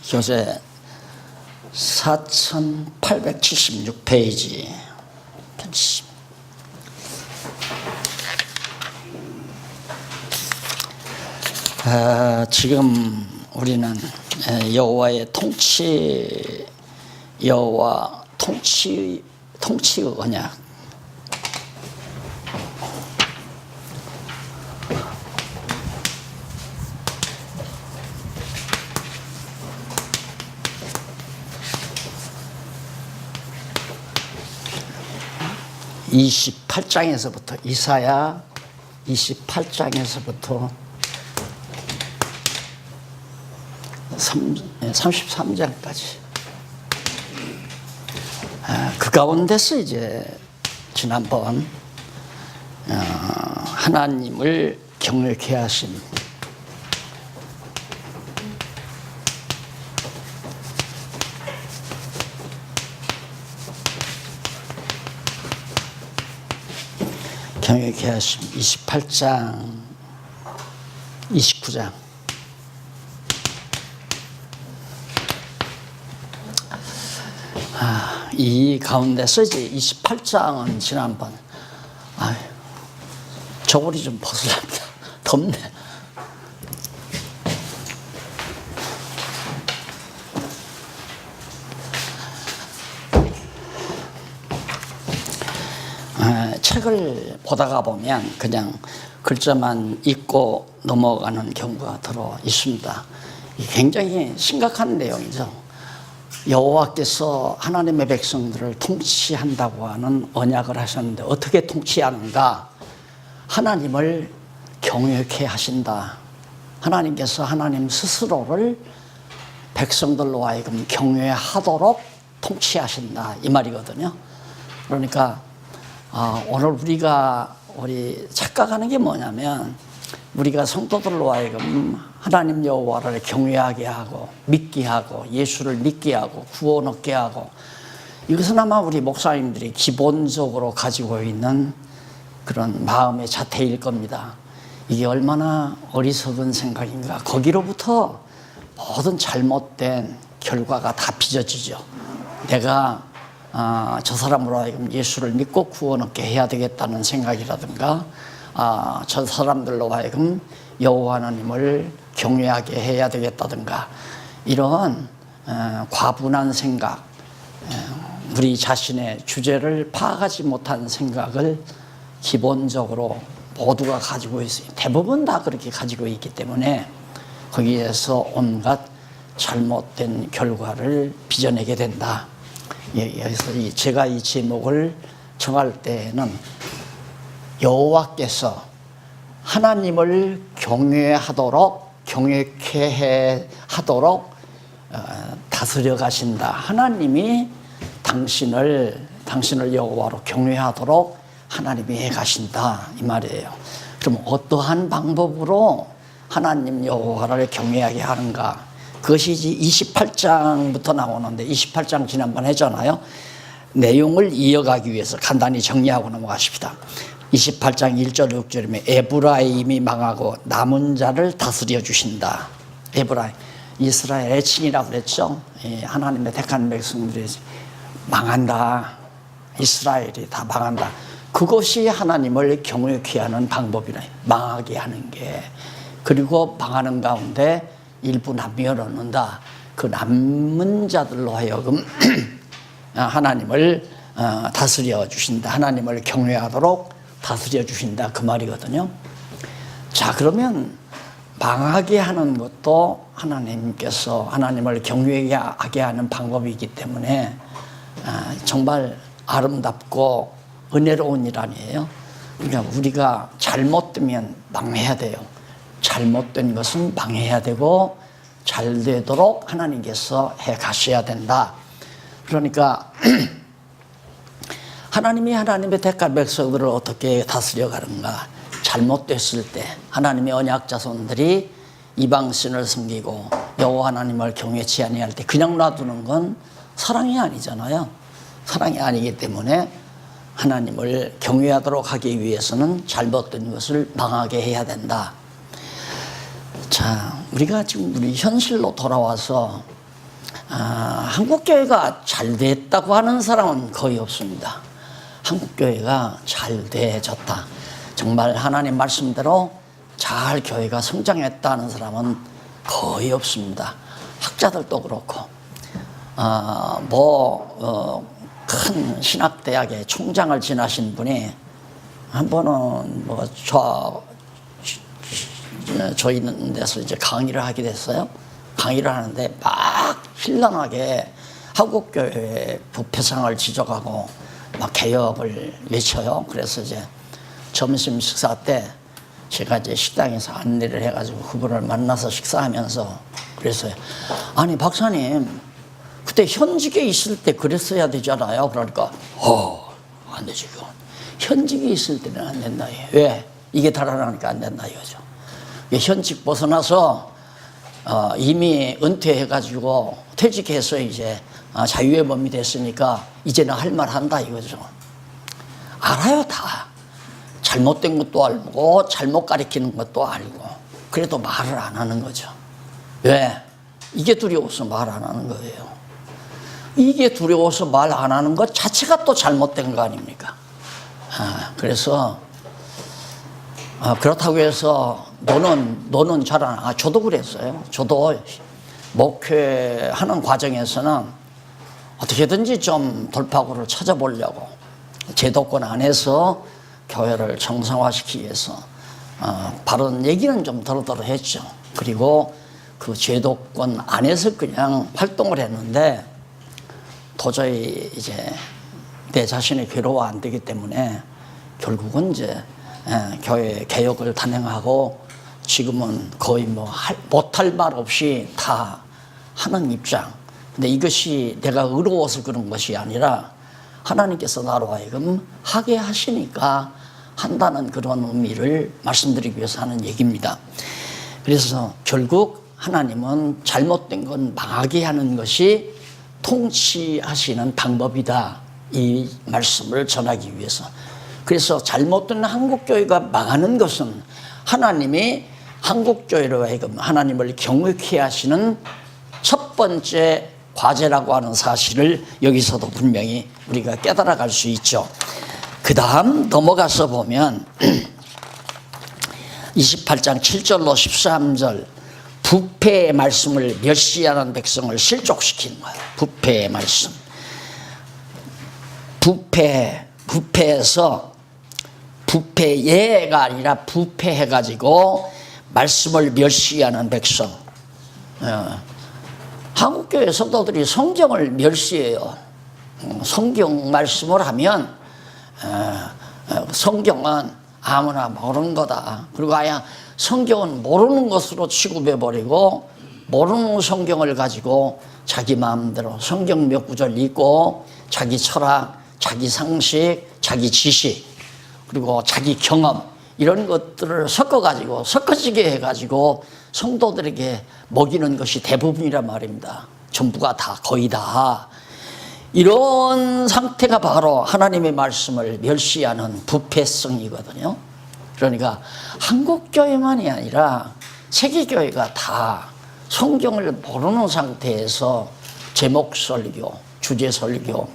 교재 4876페이지 편집. 지금 우리는 여호와의 여호와 통치의 언약, 이사야 28장에서부터 33장까지. 그 가운데서 이제 지난번 하나님을 경외케 하심, 경외케 하심 28장, 29장. 이 가운데서 이제 28장은 지난번, 저고리 좀 벗으랍니다. 덥네. 책을 보다가 보면 그냥 글자만 읽고 넘어가는 경우가 들어 있습니다. 굉장히 심각한 내용이죠. 여호와께서 하나님의 백성들을 통치한다고 하는 언약을 하셨는데 어떻게 통치하는가? 하나님을 경외케 하신다. 하나님께서 하나님 스스로를 백성들로 하여금 경외하도록 통치하신다, 이 말이거든요. 그러니까 오늘 우리 착각하는 게 뭐냐면, 우리가 성도들로 하여금 하나님 여호와를 경외하게 하고 믿게 하고 예수를 믿게 하고 구원 얻게 하고, 이것은 아마 우리 목사님들이 기본적으로 가지고 있는 그런 마음의 자태일 겁니다. 이게 얼마나 어리석은 생각인가. 거기로부터 모든 잘못된 결과가 다 빚어지죠. 내가 저 사람으로 하여금 예수를 믿고 구원 얻게 해야 되겠다는 생각이라든가, 저 사람들로 하여금 여호와 하나님을 경외하게 해야 되겠다든가, 이런 과분한 생각, 우리 자신의 주제를 파악하지 못한 생각을 기본적으로 모두가 가지고 있어요. 대부분 다 그렇게 가지고 있기 때문에 거기에서 온갖 잘못된 결과를 빚어내게 된다. 여기서 제가 이 제목을 정할 때는 여호와께서 하나님을 경외케 하도록 다스려 가신다. 하나님이 당신을 여호와로 경외하도록 하나님이 해 가신다, 이 말이에요. 그럼 어떠한 방법으로 하나님 여호와를 경외하게 하는가? 그것이 이제 28장부터 나오는데, 28장 지난번 했잖아요. 내용을 이어가기 위해서 간단히 정리하고 넘어가십시다. 28장 1절 6절이면 에브라임이 망하고 남은 자를 다스려 주신다. 에브라임, 이스라엘 애칭이라고 그랬죠. 하나님의 택한 백성들이 망한다. 이스라엘이 다 망한다. 그것이 하나님을 경외케 하는 방법이라, 망하게 하는 게. 그리고 망하는 가운데 일부 남을 얻는다. 그 남은 자들로 하여금 하나님을 다스려 주신다. 하나님을 경외하도록 다스려 주신다, 그 말이거든요. 자, 그러면 망하게 하는 것도 하나님께서 하나님을 경외하게 하는 방법이기 때문에 정말 아름답고 은혜로운 일 아니에요. 그러니까 우리가 잘못되면 망해야 돼요. 잘못된 것은 망해야 되고 잘 되도록 하나님께서 해 가셔야 된다. 그러니까 하나님이 하나님의 택한 백성들을 어떻게 다스려 가는가? 잘못됐을 때 하나님의 언약 자손들이 이방신을 섬기고 여호와 하나님을 경외치 아니할 때 그냥 놔두는 건 사랑이 아니잖아요. 사랑이 아니기 때문에 하나님을 경외하도록 하기 위해서는 잘못된 것을 망하게 해야 된다. 자, 우리가 지금 우리 현실로 돌아와서 한국교회가 잘 됐다고 하는 사람은 거의 없습니다. 한국교회가 잘 돼졌다, 정말 하나님 말씀대로 잘 교회가 성장했다는 사람은 거의 없습니다. 학자들도 그렇고 큰 신학대학의 총장을 지나신 분이 한 번은 저희 있는 데서 이제 강의를 하게 됐어요. 강의를 하는데 막 신랄하게 한국교회 부패상을 지적하고 막 개혁을 외쳐요. 그래서 이제 점심 식사 때 제가 이제 식당에서 안내를 해가지고 그분을 만나서 식사하면서 그랬어요. 아니 박사님, 그때 현직에 있을 때 그랬어야 되잖아요. 그러니까 안 되지 그건. 현직에 있을 때는 안 된다. 왜? 이게 달아나니까 안 된다 이거죠. 현직 벗어나서 이미 은퇴해가지고 퇴직해서 이제 자유의 몸이 됐으니까 이제는 할 말 한다 이거죠. 알아요 다. 잘못된 것도 알고 잘못 가리키는 것도 알고, 그래도 말을 안 하는 거죠. 왜? 이게 두려워서 말 안 하는 거예요. 이게 두려워서 말 안 하는 것 자체가 또 잘못된 거 아닙니까? 그래서 그렇다고 해서 너는 잘 안, 저도 그랬어요. 저도 목회하는 과정에서는 어떻게든지 좀 돌파구를 찾아보려고 제도권 안에서 교회를 정상화시키기 위해서 바른 얘기는 좀 더러더러 했죠. 그리고 그 제도권 안에서 그냥 활동을 했는데 도저히 이제 내 자신이 괴로워 안 되기 때문에 결국은 이제 교회 개혁을 단행하고 지금은 거의 못할 말 없이 다 하는 입장. 근데 이것이 내가 의로워서 그런 것이 아니라 하나님께서 나로 하여금 하게 하시니까 한다는 그런 의미를 말씀드리기 위해서 하는 얘기입니다. 그래서 결국 하나님은 잘못된 건 망하게 하는 것이 통치하시는 방법이다, 이 말씀을 전하기 위해서. 그래서 잘못된 한국교회가 망하는 것은 하나님이 한국교회로 하여금 하나님을 경외케 하시는 첫 번째 과제라고 하는 사실을 여기서도 분명히 우리가 깨달아갈 수 있죠. 그 다음 넘어가서 보면 28장 7절로 13절, 부패의 말씀을 멸시하는 백성을 실족시키는 거예요. 부패의 말씀. 부패해서 부패예가 아니라 부패해가지고 말씀을 멸시하는 백성. 한국교회 성도들이 성경을 멸시해요. 성경 말씀을 하면 성경은 아무나 모르는 거다. 그리고 아예 성경은 모르는 것으로 취급해버리고 모르는 성경을 가지고 자기 마음대로 성경 몇 구절 읽고 자기 철학, 자기 상식, 자기 지식, 그리고 자기 경험, 이런 것들을 섞어지게 해가지고 성도들에게 먹이는 것이 대부분이란 말입니다. 전부가 다, 거의 다. 이런 상태가 바로 하나님의 말씀을 멸시하는 부패성이거든요. 그러니까 한국교회만이 아니라 세계교회가 다 성경을 모르는 상태에서 제목설교, 주제설교,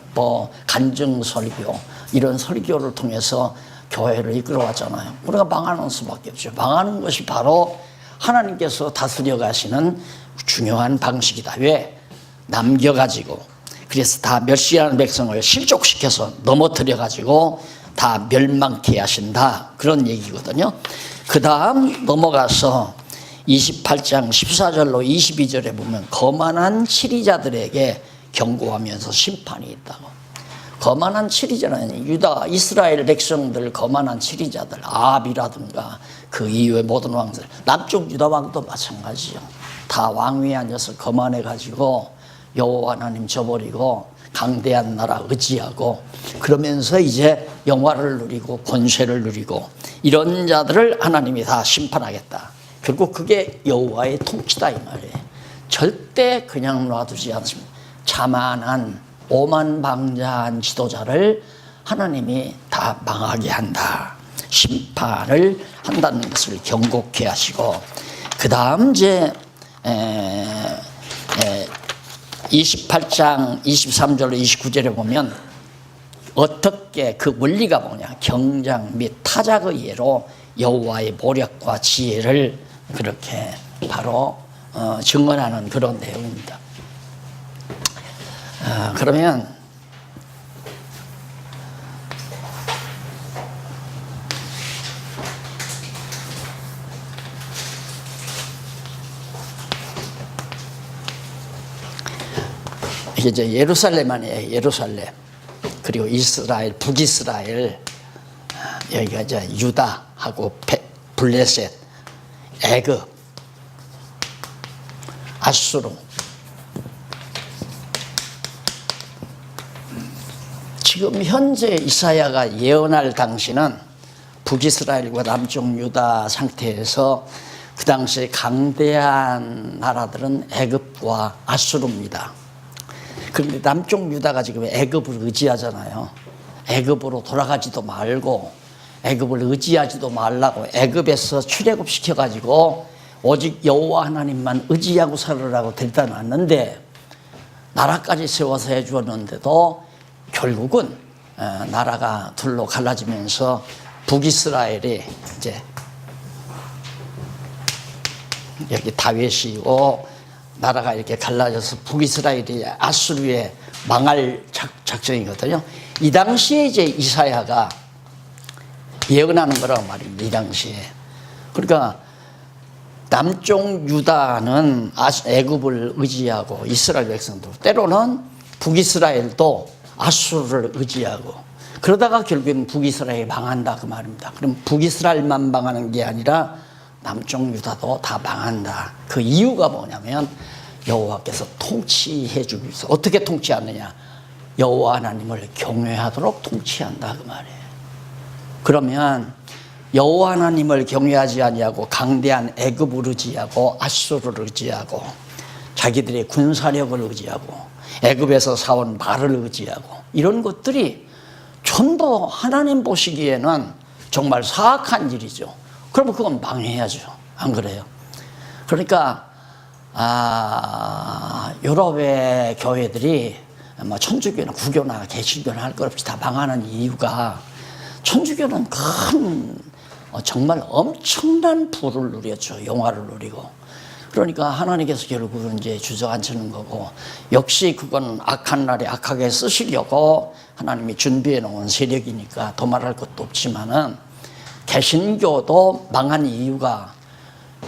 간증설교, 이런 설교를 통해서 교회를 이끌어왔잖아요. 우리가 망하는 수밖에 없죠. 망하는 것이 바로 하나님께서 다스려 가시는 중요한 방식이다. 왜? 남겨가지고, 그래서 다 멸시하는 백성을 실족시켜서 넘어뜨려가지고 다 멸망케 하신다, 그런 얘기거든요. 그 다음 넘어가서 28장 14절로 22절에 보면 거만한 치리자들에게 경고하면서 심판이 있다고. 거만한 치리자는 이스라엘 백성들, 거만한 치리자들, 아합이라든가 그 이후의 모든 왕들, 남쪽 유다 왕도 마찬가지죠. 다 왕위에 앉아서 거만해가지고 여호와 하나님 저버리고 강대한 나라 의지하고 그러면서 이제 영화를 누리고 권세를 누리고 이런 자들을 하나님이 다 심판하겠다. 결국 그게 여호와의 통치다, 이 말이에요. 절대 그냥 놔두지 않습니다. 자만한 오만방자한 지도자를 하나님이 다 망하게 한다, 심판을 한다는 것을 경고케 하시고, 그 다음 이제 28장 23절로 29절에 보면 어떻게 그 원리가 뭐냐, 경장 및 타작의 예로 여호와의 모략과 지혜를 그렇게 바로 증언하는 그런 내용입니다. 그러면 이제 예루살렘 아니에요. 예루살렘. 그리고 이스라엘, 북이스라엘, 여기가 이제 유다하고 블레셋, 애굽, 아수르. 지금 현재 이사야가 예언할 당시는 북이스라엘과 남쪽 유다 상태에서 그 당시에 강대한 나라들은 애굽과 아수르입니다. 그런데 남쪽 유다가 지금 애굽을 의지하잖아요. 애굽으로 돌아가지도 말고 애굽을 의지하지도 말라고 애굽에서 출애굽시켜가지고 오직 여호와 하나님만 의지하고 살으라고 데려다 놨는데 나라까지 세워서 해주었는데도 결국은 나라가 둘로 갈라지면서 북이스라엘이 이제 여기 다윗이고 나라가 이렇게 갈라져서 북이스라엘이 아수르에 망할 작정이거든요. 이 당시에 이제 이사야가 예언하는 거라고 말입니다. 이 당시에. 그러니까 남쪽 유다는 애굽을 의지하고 이스라엘 백성도, 때로는 북이스라엘도 아수르를 의지하고, 그러다가 결국엔 북이스라엘이 망한다 그 말입니다. 그럼 북이스라엘만 망하는 게 아니라 남쪽 유다도 다 망한다. 그 이유가 뭐냐면 여호와께서 통치해 주기 위해서. 어떻게 통치하느냐, 여호와 하나님을 경외하도록 통치한다 그 말이에요. 그러면 여호와 하나님을 경외하지 아니하고 강대한 애굽을 의지하고 아수르를 의지하고 자기들의 군사력을 의지하고 애굽에서 사온 말을 의지하고 이런 것들이 전부 하나님 보시기에는 정말 사악한 일이죠. 그러면 그건 망해야죠. 안 그래요? 그러니까 유럽의 교회들이 천주교나 구교나 개신교나 할 것 없이 다 망하는 이유가, 천주교는 정말 엄청난 부를 누렸죠. 영화를 누리고. 그러니까 하나님께서 결국은 이제 주저앉히는 거고, 역시 그건 악한 날에 악하게 쓰시려고 하나님이 준비해 놓은 세력이니까 더 말할 것도 없지만은, 개신교도 망한 이유가,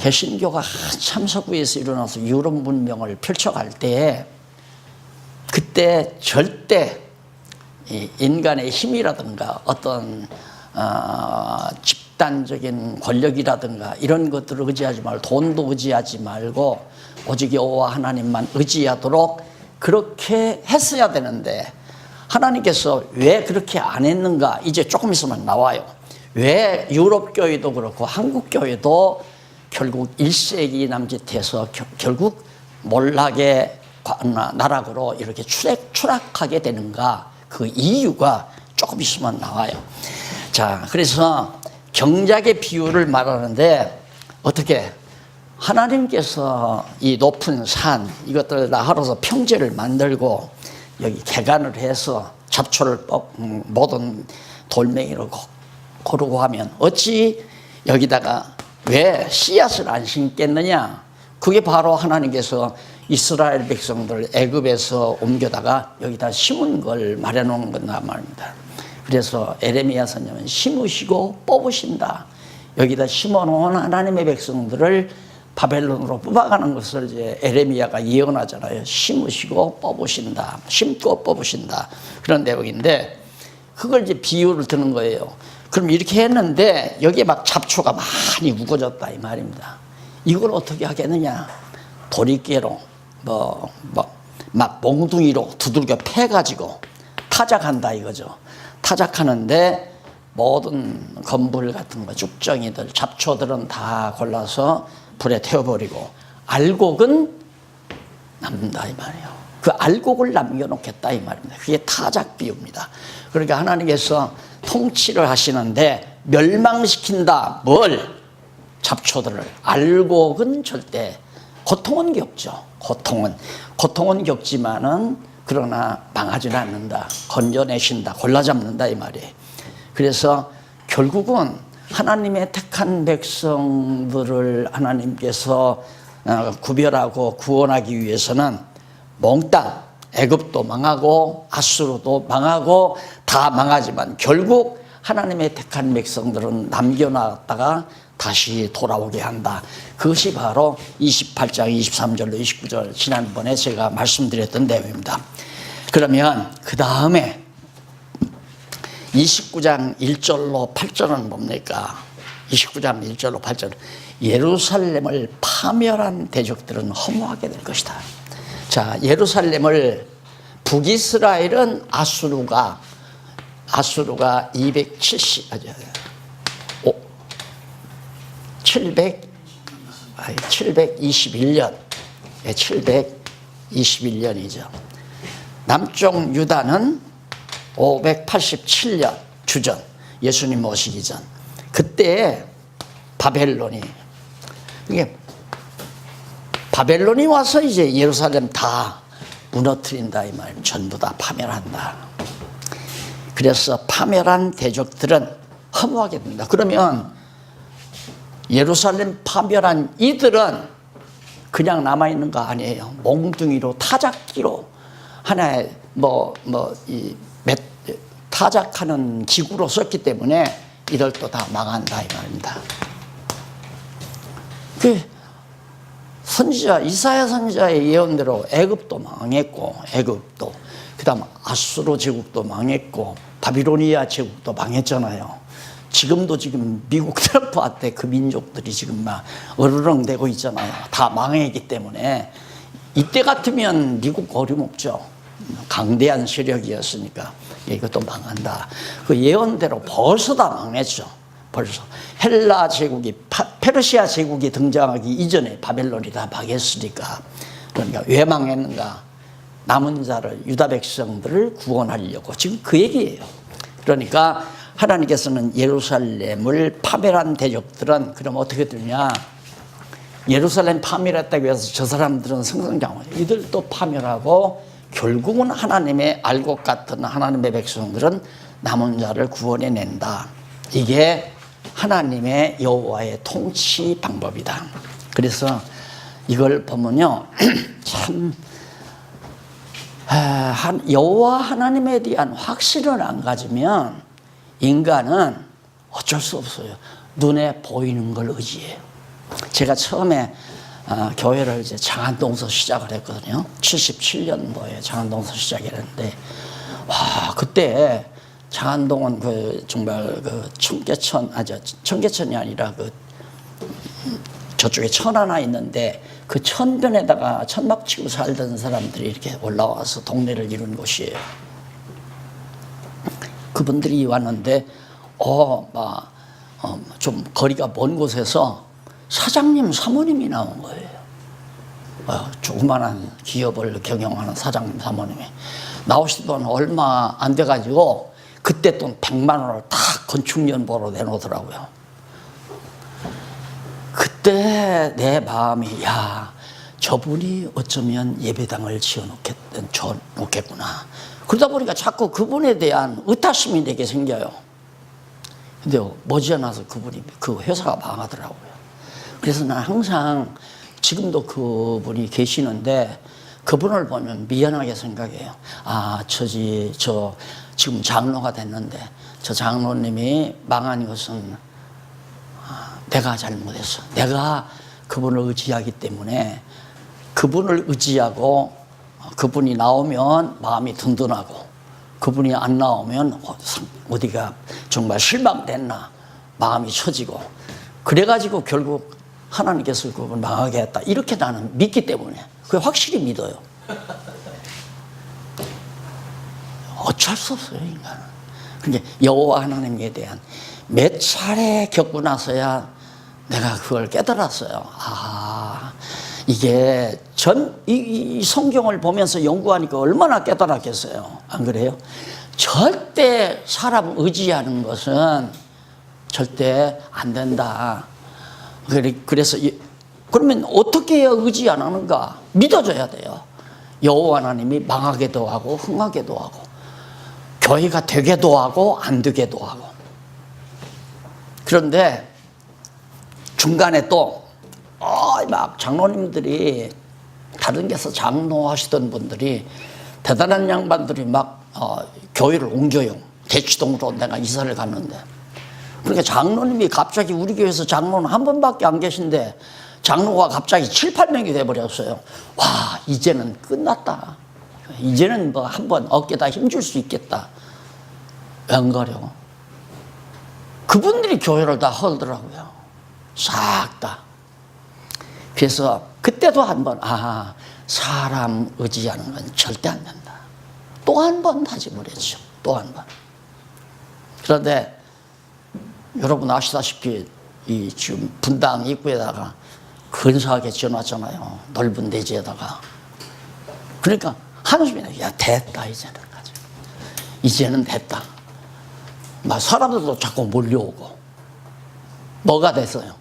개신교가 한참 서구에서 일어나서 유럽 문명을 펼쳐갈 때, 그때 절대 인간의 힘이라든가 어떤 집단적인 권력이라든가 이런 것들을 의지하지 말고, 돈도 의지하지 말고 오직 여호와 하나님만 의지하도록 그렇게 했어야 되는데, 하나님께서 왜 그렇게 안 했는가 이제 조금 있으면 나와요. 왜 유럽 교회도 그렇고 한국 교회도 결국 1세기 남짓해서 결국 몰락의 나락으로 이렇게 추락하게 되는가, 그 이유가 조금 있으면 나와요. 자, 그래서 경작의 비유를 말하는데, 어떻게 하나님께서 이 높은 산 이것들을 다 하러서 평지를 만들고 여기 개간을 해서 잡초를 모든 돌멩이로 고르고 하면 어찌 여기다가 왜 씨앗을 안 심겠느냐? 그게 바로 하나님께서 이스라엘 백성들 애굽에서 옮겨다가 여기다 심은 걸 말해놓은 건단 말입니다. 그래서 에레미야 선지자는 심으시고 뽑으신다. 여기다 심어놓은 하나님의 백성들을 바벨론으로 뽑아가는 것을 이제 에레미야가 예언하잖아요. 심으시고 뽑으신다. 심고 뽑으신다. 그런 내용인데, 그걸 이제 비유를 드는 거예요. 그럼 이렇게 했는데 여기에 막 잡초가 많이 우거졌다 이 말입니다. 이걸 어떻게 하겠느냐? 도리깨로 막 몽둥이로 두들겨 패가지고 타작한다 이거죠. 타작하는데 모든 건물 같은 거, 쭉정이들, 잡초들은 다 골라서 불에 태워버리고 알곡은 남는다 이 말이에요. 그 알곡을 남겨놓겠다 이 말입니다. 그게 타작 비유입니다. 그러니까 하나님께서 통치를 하시는데 멸망시킨다. 뭘? 잡초들을. 알곡은 절대 고통은 겪죠. 고통은 겪지만은 그러나 망하지는 않는다. 건져내신다. 골라잡는다 이 말이에요. 그래서 결국은 하나님의 택한 백성들을 하나님께서 구별하고 구원하기 위해서는 몽땅 애굽도 망하고 아수르도 망하고 다 망하지만 결국 하나님의 택한 백성들은 남겨놨다가 다시 돌아오게 한다. 그것이 바로 28장 23절로 29절 지난번에 제가 말씀드렸던 내용입니다. 그러면 그 다음에 29장 1절로 8절은 뭡니까? 29장 1절로 8절은 예루살렘을 파멸한 대적들은 허무하게 될 것이다. 자, 예루살렘을 북이스라엘은 아수르가 721년 721년이죠. 남쪽 유다는 587년 주전, 예수님 오시기 전. 그때 바벨론이 와서 이제 예루살렘 다 무너뜨린다 이 말, 전부 다 파멸한다. 그래서 파멸한 대적들은 허무하게 된다. 그러면 예루살렘 파멸한 이들은 그냥 남아있는 거 아니에요. 몽둥이로 타작기로 하나의 타작하는 기구로 썼기 때문에 이들도 다 망한다 이 말입니다. 그 선지자 이사야 선지자의 예언대로 애굽도 망했고, 애굽도 그다음 아수르 제국도 망했고, 바비로니아 제국도 망했잖아요. 지금도 지금 미국 트럼프한테 그 민족들이 지금 막 어르렁대고 있잖아요. 다 망했기 때문에 이때 같으면 미국 어림없죠. 강대한 세력이었으니까 이것도 망한다. 그 예언대로 벌써 다 망했죠. 벌써 헬라 제국이 페르시아 제국이 등장하기 이전에 바벨론이 다 망했으니까. 그러니까 왜 망했는가? 남은 자를 유다 백성들을 구원하려고 지금 그 얘기예요. 그러니까 하나님께서는 예루살렘을 파멸한 대적들은 그럼 어떻게 되냐? 예루살렘 파멸했다고 해서 저 사람들은 승승장구, 이들도 파멸하고 결국은 하나님의 알 것 같은 하나님의 백성들은 남은 자를 구원해낸다. 이게 하나님의 여호와의 통치 방법이다. 그래서 이걸 보면요, 참 여호와 하나님에 대한 확신을 안 가지면 인간은 어쩔 수 없어요. 눈에 보이는 걸 의지해요. 제가 처음에 교회를 이제 장안동서 시작을 했거든요. 77년도에 장안동서 시작했는데, 와, 그때 장안동은 정말 청계천이 아니라 저쪽에 천 하나 있는데 그 천변에다가 천막 치고 살던 사람들이 이렇게 올라와서 동네를 이룬 곳이에요. 그분들이 왔는데, 좀 거리가 먼 곳에서 사장님, 사모님이 나온 거예요. 조그만한 기업을 경영하는 사장님, 사모님이. 나오시던 얼마 안 돼가지고, 그때 돈 100만 원을 다 건축연보로 내놓더라고요. 그때 내 마음이, 야, 저분이 어쩌면 예배당을 지어놓겠구나. 그러다 보니까 자꾸 그분에 대한 의타심이 내게 생겨요. 근데 머지않아서 그 회사가 망하더라고요. 그래서 난 항상 지금도 그분이 계시는데 그분을 보면 미안하게 생각해요. 저 지금 장로가 됐는데 저 장로님이 망한 것은 내가 잘못했어. 내가 그분을 의지하기 때문에 그분을 의지하고 그분이 나오면 마음이 든든하고 그분이 안 나오면 어디가 정말 실망됐나 마음이 처지고 그래가지고 결국 하나님께서 그걸 망하게 했다. 이렇게 나는 믿기 때문에 그게 확실히 믿어요. 어쩔 수 없어요, 인간은. 그러니까 여호와 하나님에 대한 몇 차례 겪고 나서야 내가 그걸 깨달았어요. 이게 이 성경을 보면서 연구하니까 얼마나 깨달았겠어요. 안 그래요? 절대 사람 의지하는 것은 절대 안 된다. 그래서 그러면 어떻게 해야 의지 안 하는가? 믿어줘야 돼요. 여호와 하나님이 망하게도 하고 흥하게도 하고 교회가 되게도 하고 안 되게도 하고. 그런데 중간에 또 막 장로님들이 다른 데서 장로하시던 분들이 대단한 양반들이 막 교회를 옮겨요. 대치동으로 내가 이사를 갔는데, 그러니까 장로님이 갑자기 우리 교회에서 장로는 한 분밖에 안 계신데 장로가 갑자기 7, 8명이 돼버렸어요. 와, 이제는 끝났다. 이제는 뭐 한번 어깨다 힘줄 수 있겠다. 웬걸요? 그분들이 교회를 다 헐더라고요. 싹 다. 그래서 그때도 한번 사람 의지하는 건 절대 안 된다. 또 한 번 다짐을 했죠. 또 한 번. 그런데 여러분 아시다시피 이 지금 분당 입구에다가 근사하게 지어놨잖아요. 넓은 대지에다가. 그러니까 한숨이 야 됐다 이제는 가지고. 이제는 됐다. 막 사람들도 자꾸 몰려오고. 뭐가 됐어요?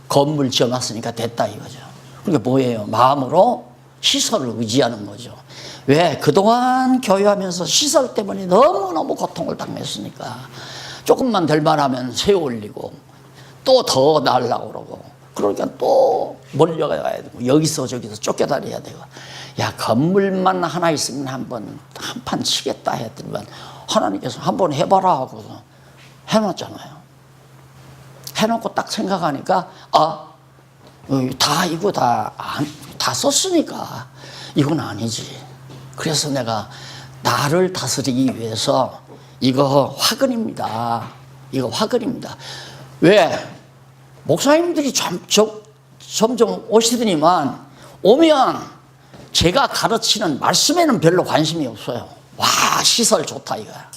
건물 지어놨으니까 됐다 이거죠. 그러니까 뭐예요? 마음으로 시설을 의지하는 거죠. 왜? 그동안 교회하면서 시설 때문에 너무너무 고통을 당했으니까 조금만 될 만하면 새 올리고 또 더 날라고 그러고, 그러니까 또 몰려가야 되고 여기서 저기서 쫓겨다녀야 되고. 야, 건물만 하나 있으면 한번 한판 치겠다 했더니만 하나님께서 한번 해봐라 하고 해놨잖아요. 해놓고 딱 생각하니까 이거 다 썼으니까 이건 아니지. 그래서 내가 나를 다스리기 위해서 이거 화근입니다. 이거 화근입니다. 왜? 목사님들이 점점 오시더니만 오면 제가 가르치는 말씀에는 별로 관심이 없어요. 와, 시설 좋다 이거야.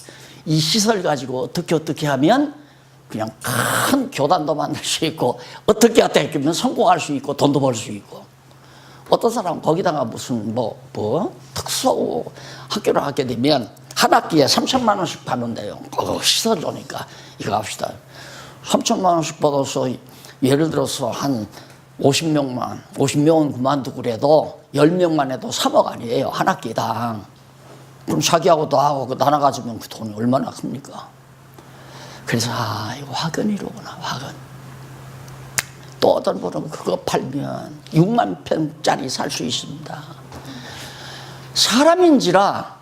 이 시설 가지고 어떻게 하면 그냥 큰 교단도 만들 수 있고 어떻게 하면 성공할 수 있고 돈도 벌 수 있고. 어떤 사람은 거기다가 무슨 특수 학교를 하게 되면 한 학기에 3천만 원씩 받는데요. 시설 좋으니까 이거 합시다. 3천만 원씩 받아서 예를 들어서 한 50명은 그만두고 그래도 10명만 해도 3억 아니에요. 한 학기당. 그럼 자기하고 나하고 나눠가지면 그 돈이 얼마나 큽니까? 그래서 이거 화근이로구나, 화근. 또 어떤 분은 그거 팔면 6만 평짜리 살 수 있습니다. 사람인지라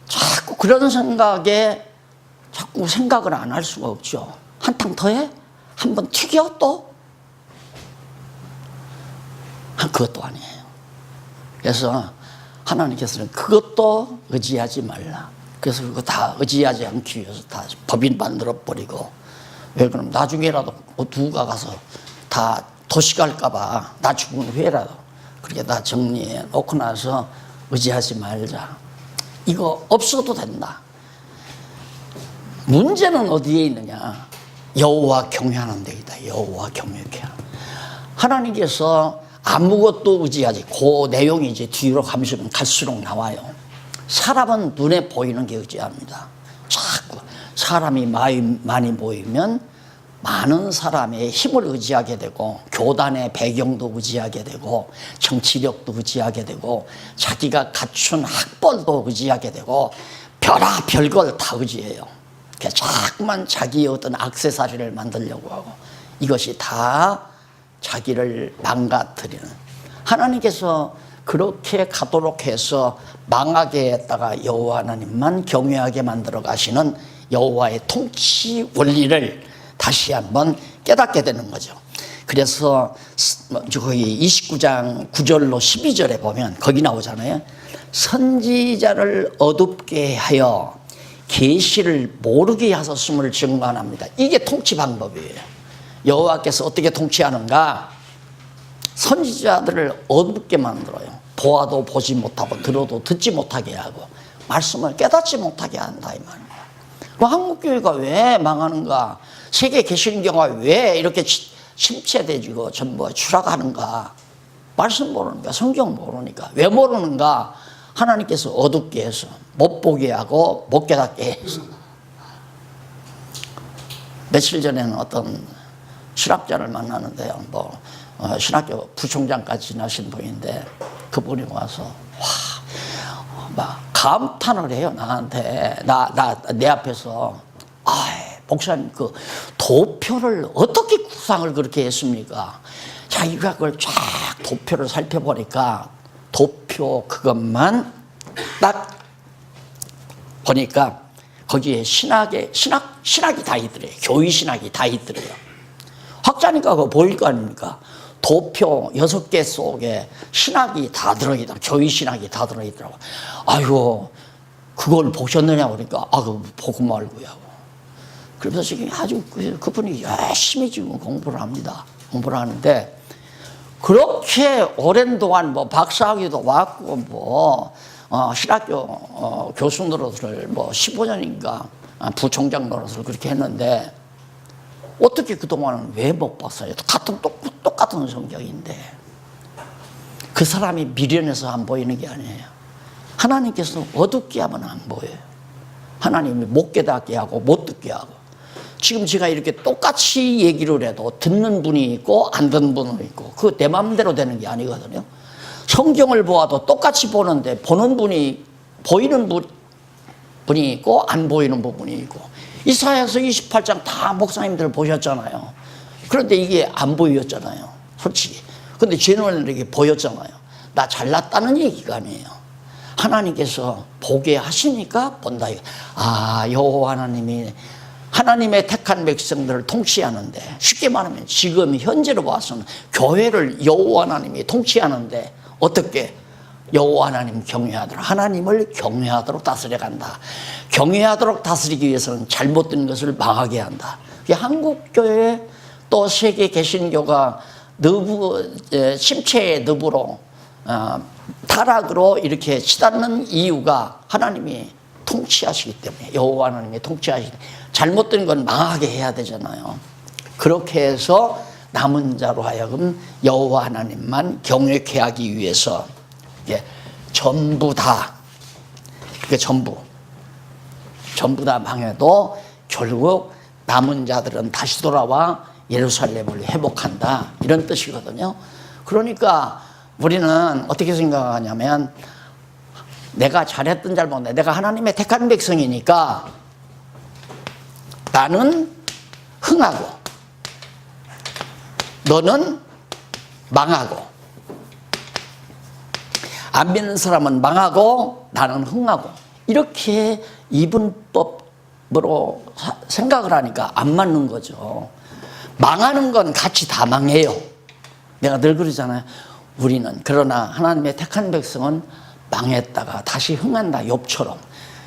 자꾸 그런 생각에 자꾸 생각을 안 할 수가 없죠. 한탕 더 해? 한 번 튀겨 또? 그것도 아니에요. 그래서 하나님께서는 그것도 의지하지 말라. 그래서 그거 다 의지하지 않기 위해서 다 법인 만들어버리고. 왜 그럼 나중에라도 누가 가서 다 도시갈까봐 나 죽은 후에라도 그렇게 다 정리해 놓고 나서 의지하지 말자. 이거 없어도 된다. 문제는 어디에 있느냐? 여호와 경외하는 데이다. 여호와 경외케. 하나님께서 아무것도 의지하지. 그 내용이 이제 뒤로 가면 갈수록 나와요. 사람은 눈에 보이는 게 의지합니다. 자꾸 사람이 많이 모이면 많은 사람의 힘을 의지하게 되고 교단의 배경도 의지하게 되고 정치력도 의지하게 되고 자기가 갖춘 학벌도 의지하게 되고 별걸 다 의지해요. 자꾸만 자기의 어떤 액세서리를 만들려고 하고 이것이 다 자기를 망가뜨리는. 하나님께서 그렇게 가도록 해서 망하게 했다가 여호와 하나님만 경외하게 만들어 가시는 여호와의 통치 원리를 다시 한번 깨닫게 되는 거죠. 그래서 거기 29장 9절로 12절에 보면 거기 나오잖아요. 선지자를 어둡게 하여 계시를 모르게 하셨음을 증거합니다. 이게 통치 방법이에요. 여호와께서 어떻게 통치하는가? 선지자들을 어둡게 만들어요. 보아도 보지 못하고 들어도 듣지 못하게 하고 말씀을 깨닫지 못하게 한다 이 말이에요. 한국교회가 왜 망하는가? 세계 개신교가 왜 이렇게 침체되고 전부 추락하는가? 말씀 모르니까, 성경 모르니까. 왜 모르는가? 하나님께서 어둡게 해서 못 보게 하고 못 깨닫게 해서. 며칠 전에는 어떤 실학자를 만나는데요. 신학교 부총장까지 지나신 분인데 그분이 와서 막 감탄을 해요. 나한테 내 앞에서 목사님 그 도표를 어떻게 구상을 그렇게 했습니까? 자기가 그걸 쫙 도표를 살펴보니까 도표 그것만 딱 보니까 거기에 신학이 다 있더래요. 교회 신학이 다 있더래요. 학자니까 그거 보일 거 아닙니까? 도표 6개 속에 신학이 다 들어있다. 교회 신학이 다 들어있더라고. 아이고, 그걸 보셨느냐 그러니까, 그거 보고 말고요. 그래서 지금 아주 그분이 열심히 지금 공부를 합니다. 공부를 하는데, 그렇게 오랜 동안 뭐 박사학위도 왔고, 신학교 교수 노릇을 15년인가 부총장 노릇을 그렇게 했는데, 어떻게 그동안은 왜 못 봤어요? 똑같은 성격인데. 그 사람이 미련해서 안 보이는 게 아니에요. 하나님께서 어둡게 하면 안 보여요. 하나님이 못 깨닫게 하고 못 듣게 하고. 지금 제가 이렇게 똑같이 얘기를 해도 듣는 분이 있고 안 듣는 분이 있고 그거 내 마음대로 되는 게 아니거든요. 성경을 보아도 똑같이 보는데 보는 분이 보이는 분이 있고 안 보이는 부분이 있고 이사야서 28장 다 목사님들 보셨잖아요. 그런데 이게 안 보였잖아요. 솔직히. 근데 제 눈에는 이렇게 보였잖아요. 나 잘났다는 얘기가 아니에요. 하나님께서 보게 하시니까 본다. 여호와 하나님이 하나님의 택한 백성들을 통치하는데 쉽게 말하면 지금 현재로 봐서는 교회를 여호와 하나님이 통치하는데 어떻게 여호와 하나님 경외하도록 하나님을 경외하도록 다스려간다. 경외하도록 다스리기 위해서는 잘못된 것을 망하게 한다. 한국교회 또 세계 개신교가 침체의 늪으로 타락으로 이렇게 치닫는 이유가 하나님이 통치하시기 때문에 여호와 하나님이 통치하시기 때문에 잘못된 건 망하게 해야 되잖아요. 그렇게 해서 남은 자로 하여금 여호와 하나님만 경외케 하기 위해서 전부 다 전부 다 망해도 결국 남은 자들은 다시 돌아와 예루살렘을 회복한다 이런 뜻이거든요. 그러니까 우리는 어떻게 생각하냐면 내가 잘했든 잘못했든 내가 하나님의 택한 백성이니까 나는 흥하고 너는 망하고 안 믿는 사람은 망하고 나는 흥하고 이렇게 이분법으로 생각을 하니까 안 맞는 거죠. 망하는 건 같이 다 망해요. 내가 늘 그러잖아요. 우리는 그러나 하나님의 택한 백성은 망했다가 다시 흥한다. 욥처럼.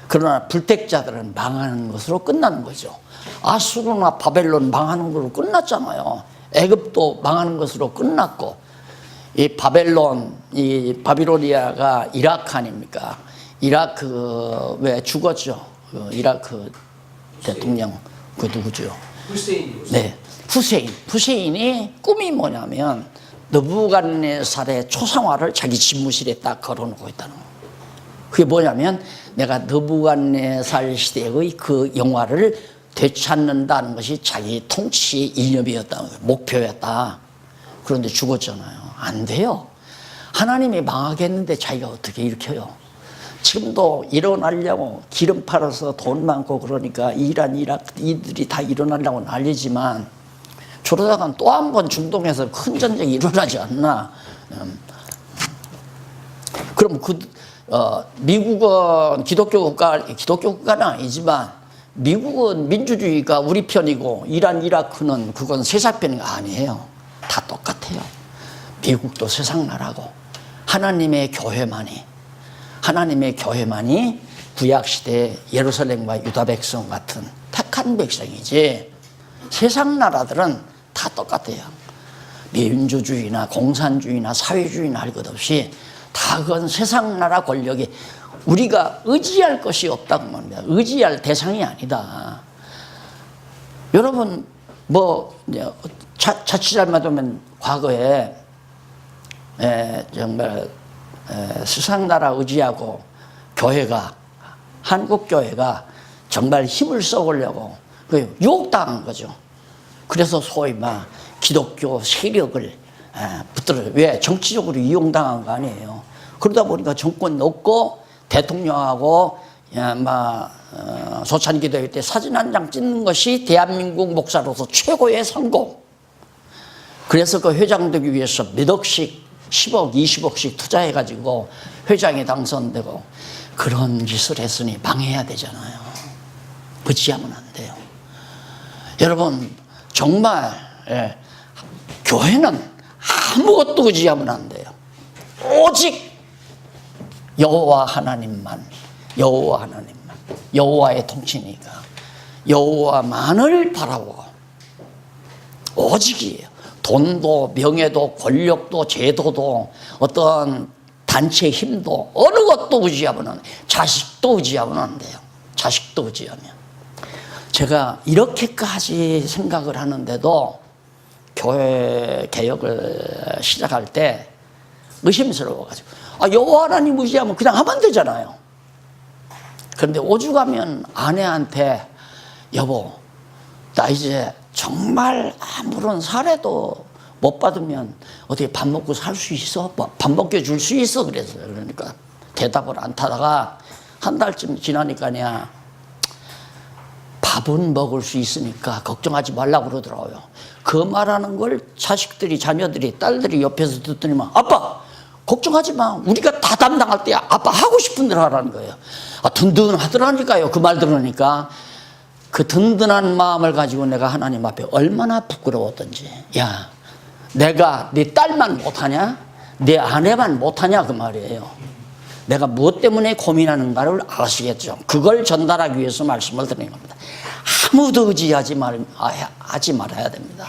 그러나 불택자들은 망하는 것으로 끝나는 거죠. 아수르나 바벨론 망하는 것으로 끝났잖아요. 애굽도 망하는 것으로 끝났고 이 바빌로니아가 이라크 아닙니까? 이라크 왜 죽었죠? 그 이라크 대통령 그 누구죠? 후세인. 네, 후세인이 꿈이 뭐냐면 느부갓네살의 초상화를 자기 집무실에 딱 걸어놓고 있다는 거예요. 그게 뭐냐면 내가 느부갓네살 시대의 그 영화를 되찾는다는 것이 자기 통치 이념이었다, 목표였다. 그런데 죽었잖아요. 안 돼요. 하나님이 망하겠는데 자기가 어떻게 일으켜요? 지금도 일어나려고 기름 팔아서 돈 많고 그러니까 이란, 이라크 이들이 다 일어나려고 난리지만 저러다가 또 한 번 중동에서 큰 전쟁이 일어나지 않나. 그럼 미국은 기독교 국가는 아니지만 미국은 민주주의가 우리 편이고 이란, 이라크는 그건 세상 편이 아니에요. 다 똑같아요. 미국도 세상 나라고 하나님의 교회만이 구약시대 예루살렘과 유다 백성 같은 택한 백성이지 세상 나라들은 다 똑같아요. 민주주의나 공산주의나 사회주의나 할 것 없이 다 그건 세상 나라 권력이 우리가 의지할 것이 없다고 말합니다. 의지할 대상이 아니다. 여러분 자칫 잘못하면 과거에 정말 세상 나라 의지하고 한국 교회가 정말 힘을 써보려고 유혹당한 거죠. 그래서 소위 기독교 세력을 붙들어요. 왜? 정치적으로 이용당한 거 아니에요. 그러다 보니까 정권 넣고 대통령하고 소찬기도회 때 사진 한 장 찍는 것이 대한민국 목사로서 최고의 성공. 그래서 그 회장 되기 위해서 몇 억씩 10억 20억씩 투자해가지고 회장이 당선되고 그런 짓을 했으니 방해해야 되잖아요. 의지하면 안 돼요. 여러분 정말 교회는 아무것도 의지하면 안 돼요. 오직 여호와 하나님만, 여호와 하나님만, 여호와의 통치니까 여호와만을 바라보고 오직이에요. 돈도 명예도 권력도 제도도 어떤 단체 힘도 어느 것도 의지하면 안 돼요. 자식도 의지하면 안 돼요. 자식도 의지하면. 제가 이렇게까지 생각을 하는데도 교회 개혁을 시작할 때 의심스러워가지고 여호와 하나님 의지하면 그냥 하면 되잖아요. 그런데 오죽하면 아내한테 여보 나 이제 정말 아무런 사례도 못 받으면 어떻게 밥 먹고 살 수 있어? 밥 먹여 줄 수 있어? 그랬어요. 그러니까 대답을 안 타다가 한 달쯤 지나니까야 밥은 먹을 수 있으니까 걱정하지 말라고 그러더라고요. 그 말하는 걸 자식들이 자녀들이 딸들이 옆에서 듣더니만 아빠 걱정하지 마. 우리가 다 담당할 때야. 아빠 하고 싶은 대로 하라는 거예요. 든든하더라니까요. 그 말 들으니까. 그 든든한 마음을 가지고 내가 하나님 앞에 얼마나 부끄러웠던지. 야, 내가 네 딸만 못하냐? 내 아내만 못하냐? 그 말이에요. 내가 무엇 때문에 고민하는가를 아시겠죠? 그걸 전달하기 위해서 말씀을 드리는 겁니다. 아무도 의지하지 말아야 됩니다.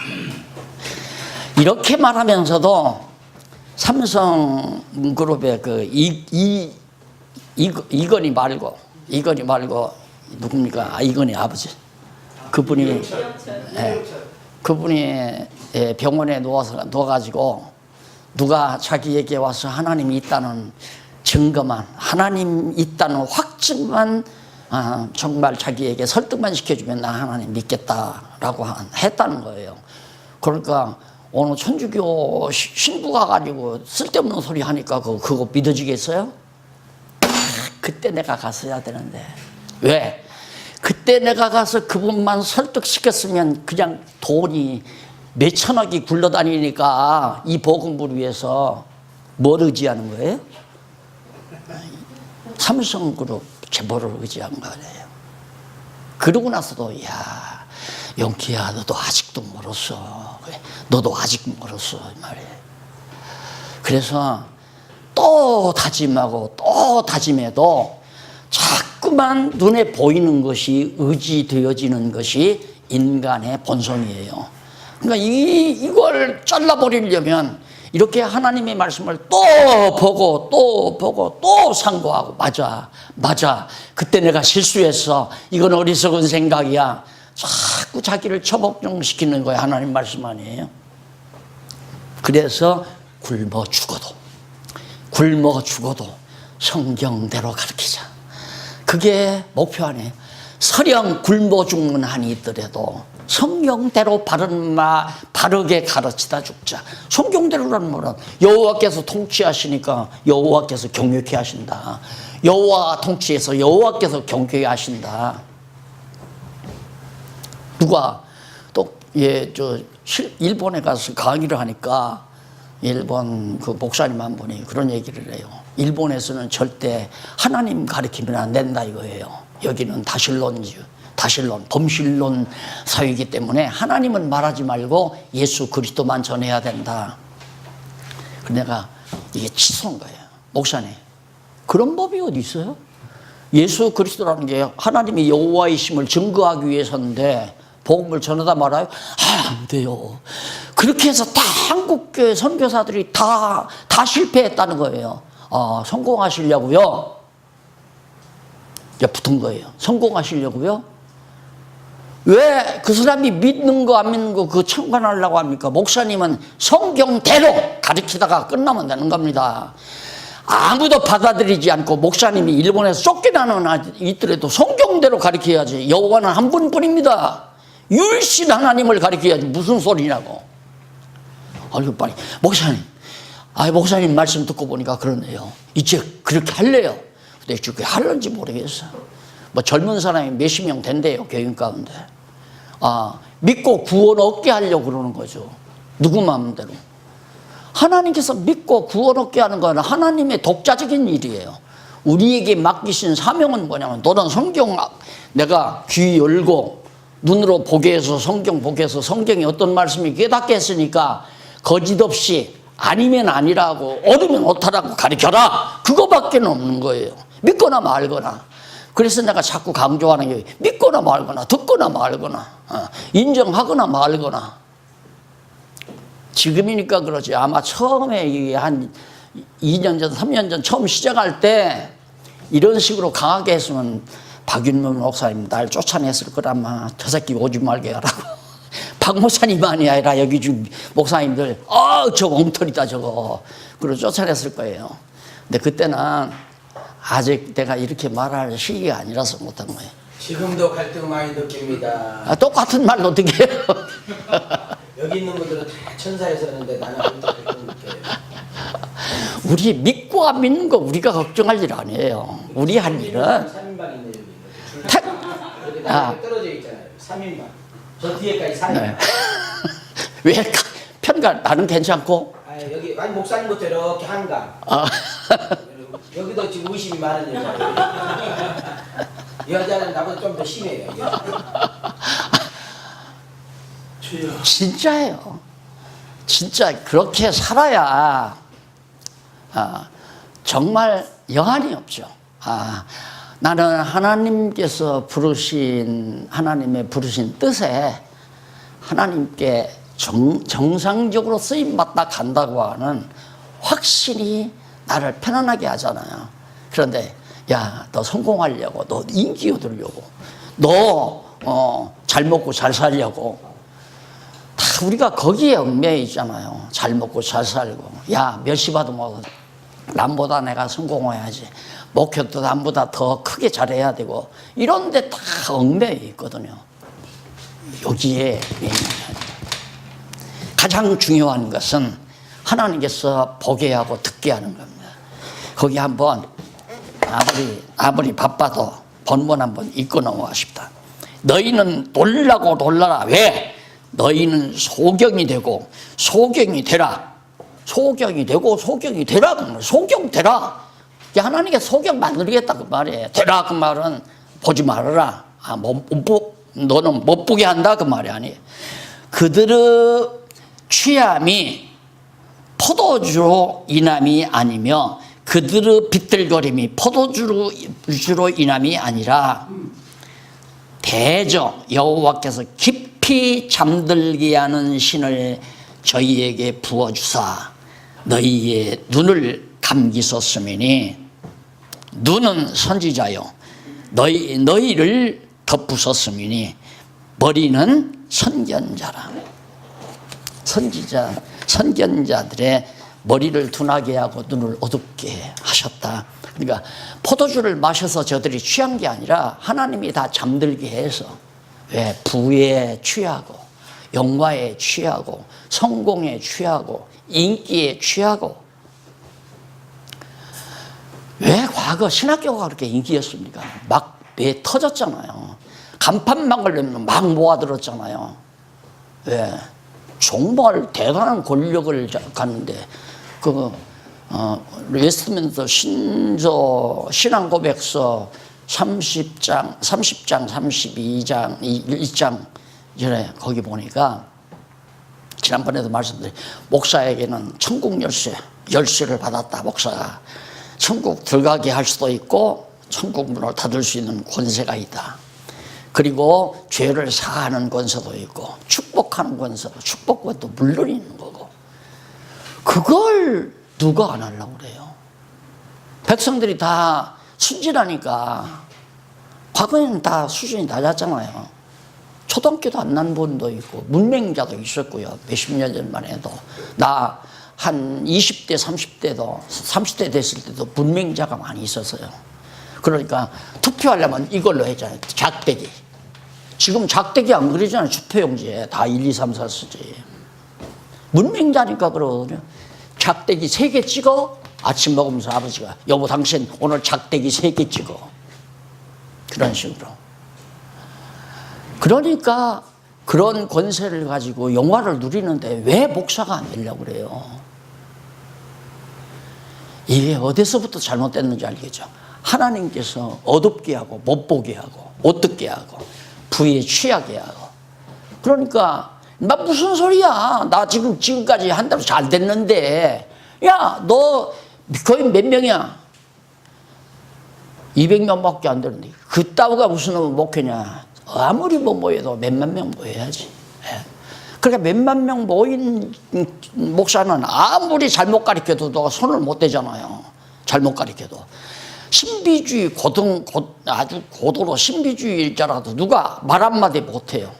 이렇게 말하면서도 삼성그룹의 그 이건희 말고 누굽니까? 이건희 아버지. 그분이 병원에 누워가지고 누가 자기에게 와서 하나님이 있다는 증거만, 하나님 있다는 확증만 정말 자기에게 설득만 시켜주면 나 하나님 믿겠다라고 했다는 거예요. 그러니까 어느 천주교 신부가 가지고 쓸데없는 소리 하니까 그거 믿어지겠어요? 그때 내가 갔어야 되는데. 왜? 그때 내가 가서 그분만 설득시켰으면 그냥 돈이 몇천억이 굴러다니니까 이 복음을 위해서 뭘 의지하는 거예요? 삼성그룹 재벌을 의지한 거예요. 그러고 나서도 야 영키야 너도 아직도 멀었어. 너도 아직 멀었어 이 말이에요. 그래서 또 다짐하고 또 다짐해도 자꾸만 눈에 보이는 것이 의지되어지는 것이 인간의 본성이에요. 그러니까 이걸 잘라버리려면 이렇게 하나님의 말씀을 또 보고 또 상고하고 맞아 그때 내가 실수했어. 이건 어리석은 생각이야. 자꾸 자기를 처복종시키는 거예요. 하나님 말씀 아니에요. 그래서 굶어 죽어도 성경대로 가르치자. 그게 목표 아니에요. 설령 굶어 죽는 한이 있더라도 성경대로 바르게 가르치다 죽자. 성경대로라는 말은 여호와께서 통치하시니까 여호와께서 경외케 하신다. 여호와 통치해서 여호와께서 경외케 하신다. 누가 또 일본에 가서 강의를 하니까 일본 그 목사님 한 분이 그런 얘기를 해요. 일본에서는 절대 하나님 가리키면 안 된다 이거예요. 여기는 다신론 범신론 사회이기 때문에 하나님은 말하지 말고 예수 그리스도만 전해야 된다. 내가 이게 치솟은 거예요. 목사님 그런 법이 어디 있어요? 예수 그리스도라는 게 하나님이 여호와이심을 증거하기 위해서인데 복음을 전하다 말아요? 안 돼요. 그렇게 해서 다 한국교회 선교사들이 다 실패했다는 거예요. 성공하시려고요? 붙은 거예요. 성공하시려고요? 왜 그 사람이 믿는 거 안 믿는 거 그거 참관하려고 합니까? 목사님은 성경대로 가르치다가 끝나면 되는 겁니다. 아무도 받아들이지 않고 목사님이 일본에서 쫓겨나는 있더라도 성경대로 가르쳐야지. 여호와는 한 분뿐입니다. 율신 하나님을 가르쳐야지 무슨 소리냐고. 얼굴 빨리. 목사님, 목사님 말씀 듣고 보니까 그러네요. 이제 그렇게 할래요. 근데 그게 할는지 모르겠어. 뭐 젊은 사람이 몇십 명 된대요, 교인 가운데. 믿고 구원 얻게 하려고 그러는 거죠. 누구 마음대로. 하나님께서 믿고 구원 얻게 하는 건 하나님의 독자적인 일이에요. 우리에게 맡기신 사명은 뭐냐면, 너는 성경 내가 귀 열고 눈으로 보게 해서 성경 보게 해서 성경이 어떤 말씀이 깨닫게 했으니까 거짓 없이 아니면 아니라고 어르면 어떠라고 가르쳐라. 그거밖에 없는 거예요. 믿거나 말거나. 그래서 내가 자꾸 강조하는 게 믿거나 말거나 듣거나 말거나 인정하거나 말거나. 지금이니까 그러지. 아마 처음에 한 2년 전 3년 전 처음 시작할 때 이런 식으로 강하게 했으면 박윤문 목사님 날 쫓아냈을 거라마. 저 새끼 오지 말게 하라고. 박 목사님만이 아니라 여기 지금 목사님들 저 엉터리다 저거. 그러고 쫓아냈을 거예요. 근데 그때는 아직 내가 이렇게 말할 시기가 아니라서 못한 거예요. 지금도 갈등 많이 느낍니다. 똑같은 말로 어떻게 해요. 여기 있는 분들은 다 천사에서 하는데 나는 아직도 갈등 느껴요. 우리 믿고 안 믿는 거 우리가 걱정할 일 아니에요. 우리 할 일은 3인방 있네 여기. 여기 떨어져 있잖아요. 3인방. 저 뒤에까지 4인방. 네. 왜 편가 나는 괜찮고? 여기 아니 목사님부터 이렇게 한강. 여기도 지금 의심이 많은 여자예요. 여자는 나보다 좀 더 심해요. 진짜예요. 진짜 그렇게 살아야 정말 여한이 없죠. 나는 하나님께서 하나님의 부르신 뜻에 하나님께 정상적으로 쓰임받다 간다고 하는 확신이 나를 편안하게 하잖아요. 그런데 야, 너 성공하려고, 너 인기 얻으려고, 너 잘 먹고 잘 살려고 다 우리가 거기에 얽매여 있잖아요. 잘 먹고 잘 살고, 야, 몇 시 봐도 뭐 남보다 내가 성공해야지, 목표도 남보다 더 크게 잘해야 되고, 이런 데 다 얽매여 있거든요. 여기에 가장 중요한 것은 하나님께서 보게 하고 듣게 하는 겁니다. 거기 한번 아무리 바빠도 본문 한번 읽고 넘어가십시다. 너희는 놀라고 놀라라. 왜? 너희는 소경이 되고 소경이 되라. 소경이 되고 소경이 되라. 소경 되라. 하나님께 소경 만들겠다 그 말이에요. 되라 그 말은 보지 말아라. 너는 못 보게 한다 그 말이 아니에요. 그들의 취함이 포도주로 인함이 아니며 그들의 비틀거림이 포도주로 인함이 아니라 대저 여호와께서 깊이 잠들게 하는 신을 저희에게 부어주사 너희의 눈을 감기셨으니 눈은 선지자요 너희를 덮으셨으니 머리는 선견자라. 선견자들의 머리를 둔하게 하고 눈을 어둡게 하셨다. 그러니까 포도주를 마셔서 저들이 취한 게 아니라 하나님이 다 잠들게 해서, 왜? 부에 취하고 영화에 취하고 성공에 취하고 인기에 취하고. 왜 과거 신학교가 그렇게 인기였습니까? 막 배 터졌잖아요. 간판 막으려면 막 모아들었잖아요. 왜? 정말 대단한 권력을 갖는데 웨스트민스터 신앙고백서 30장 32장 1장 전에 거기 보니까 지난번에도 말씀드린 목사에게는 천국 열쇠를 받았다. 목사가 천국 들어가게 할 수도 있고 천국 문을 닫을 수 있는 권세가 있다. 그리고 죄를 사하는 권세도 있고 축복하는 권세도, 축복권도 물론 있는 거고, 그걸 누가 안 하려고 그래요? 백성들이 다 순진하니까. 과거에는 다 수준이 낮았잖아요. 초등학교도 안 난 분도 있고 문맹자도 있었고요. 몇십 년 전만 해도. 나 한 20대 30대 됐을 때도 문맹자가 많이 있었어요. 그러니까 투표하려면 이걸로 했잖아요. 작대기. 지금 작대기 안 그리잖아요. 투표용지에 다 1, 2, 3, 4 쓰지. 문맹자니까 그러거든요. 작대기 3개 찍어. 아침 먹으면서 아버지가 여보 당신 오늘 작대기 3개 찍어. 그런 식으로. 그러니까 그런 권세를 가지고 영화를 누리는데 왜 목사가 안 되려고 그래요? 이게 어디서부터 잘못됐는지 알겠죠? 하나님께서 어둡게 하고 못 보게 하고 못 듣게 하고 부에 취하게 하고. 그러니까 나 무슨 소리야? 나 지금까지 한 달 잘 됐는데 야 너 거의 몇 명이야? 200명밖에 안 되는데 그따위가 무슨 목회냐? 아무리 뭐 모여도 몇만 명 모여야지. 그러니까 몇만 명 모인 목사는 아무리 잘못 가르쳐도 너가 손을 못 대잖아요. 잘못 가르쳐도. 신비주의 아주 고도로 신비주의자라도 누가 말 한마디 못해요.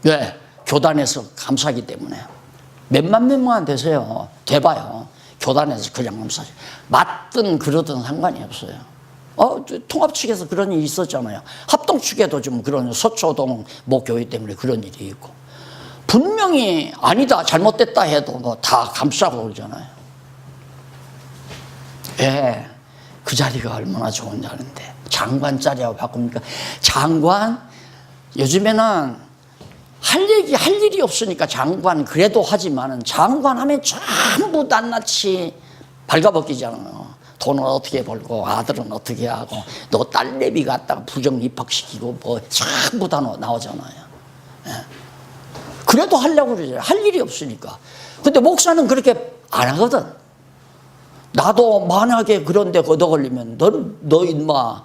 왜? 교단에서 감사하기 때문에. 몇만 명만 되세요. 돼봐요. 교단에서 그냥 감사하지. 맞든 그러든 상관이 없어요. 통합 측에서 그런 일이 있었잖아요. 합동 측에도 좀 그런 서초동 뭐 교회 때문에 그런 일이 있고. 분명히 아니다 잘못됐다 해도 뭐 다 감싸고 그러잖아요. 예, 그 자리가 얼마나 좋은 자리인데 장관 자리하고 바꿉니까? 장관 요즘에는 할 일이 없으니까 장관 그래도 하지만은 장관 하면 전부 낱낱이 발가벗기잖아요. 돈은 어떻게 벌고 아들은 어떻게 하고 너 딸내미 갖다가 부정 입학시키고 뭐 전부 다 나오잖아요. 예. 그래도 하려고 그러죠. 할 일이 없으니까. 근데 목사는 그렇게 안 하거든. 나도 만약에 그런데 걷어 걸리면 너 인마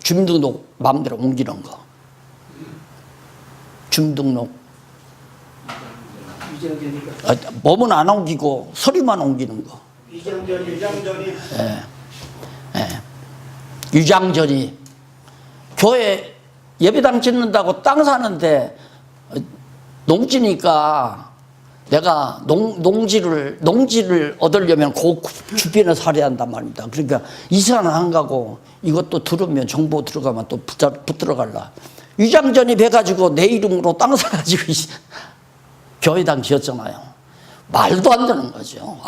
주민등록 마음대로 옮기는 거. 주민등록 몸은 안 옮기고 서류만 옮기는 거. 유장전이. 유장전이. 교회 예배당 짓는다고 땅 사는데 농지니까 내가 농지를 얻으려면 그 주변에 살아야 한단 말입니다. 그러니까 이사는 안 가고 이것도 들으면 정보 들어가면 또 붙들어 갈라. 유장전이 돼가지고 내 이름으로 땅 사가지고 교회당 지었잖아요. 말도 안 되는 거죠.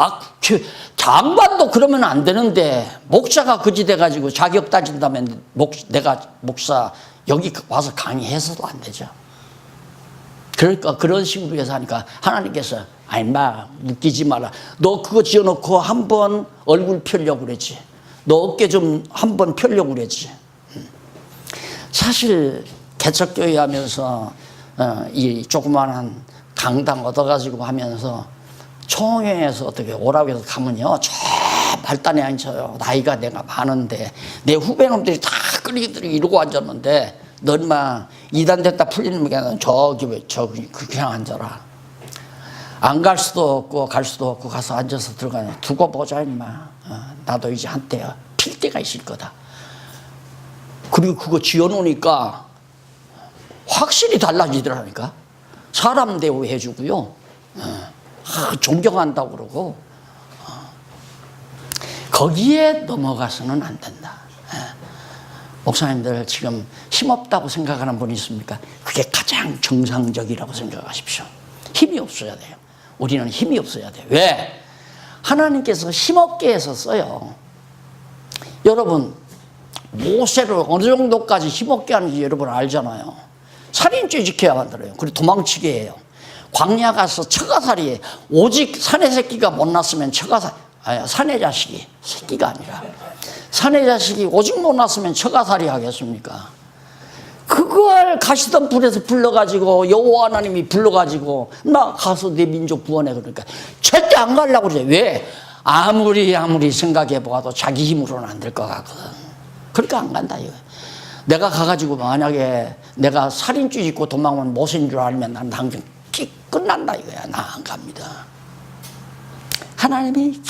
장관도 그러면 안 되는데 목사가 그지 돼가지고 자격 따진다면 내가 목사 여기 와서 강의해서도 안 되죠. 그러니까 그런 식으로 해서 하니까 하나님께서 마 웃기지 마라. 너 그거 지어놓고 한번 얼굴 펴려고 그랬지. 너 어깨 좀 한번 펴려고 그랬지. 사실 개척교회 하면서 이 조그마한 강당 얻어가지고 하면서 총회에서 어떻게 오라고 해서 가면요 저 발단에 앉혀요. 나이가 내가 많은데 내 후배놈들이 다 끌리들이 이러고 앉았는데 넌 막 이단 됐다 풀리는 게 아니라 저기 그냥 앉아라. 안 갈 수도 없고 갈 수도 없고 가서 앉아서 들어가냐. 두고 보자 임마. 나도 이제 한때 필 때가 있을 거다. 그리고 그거 지어놓으니까 확실히 달라지더라니까. 사람 대우해주고요. 존경한다고 그러고. 거기에 넘어가서는 안 된다. 목사님들 지금 힘없다고 생각하는 분이 있습니까? 그게 가장 정상적이라고 생각하십시오. 힘이 없어야 돼요. 우리는 힘이 없어야 돼요. 왜? 하나님께서 힘없게 해서 써요. 여러분 모세를 어느 정도까지 힘없게 하는지 여러분 알잖아요. 살인죄 지켜야 만들어요. 그리고 도망치게 해요. 광야 가서 처가살이에 오직 사내 새끼가 못 났으면 사내 자식이 새끼가 아니라 사내 자식이 오직 못 났으면 처가살이 하겠습니까? 그걸 가시던 불에서 불러가지고 여호와 하나님이 불러가지고 나 가서 내 민족 구원해 그러니까 절대 안 가려고 그래. 왜? 아무리 생각해봐도 자기 힘으로는 안 될 것 같거든. 그러니까 안 간다 이거. 내가 가가지고 만약에 내가 살인죄 짓고 도망오면 모세인 줄 알면 난 당장 끝난다 이거야. 나 안 갑니다. 하나님이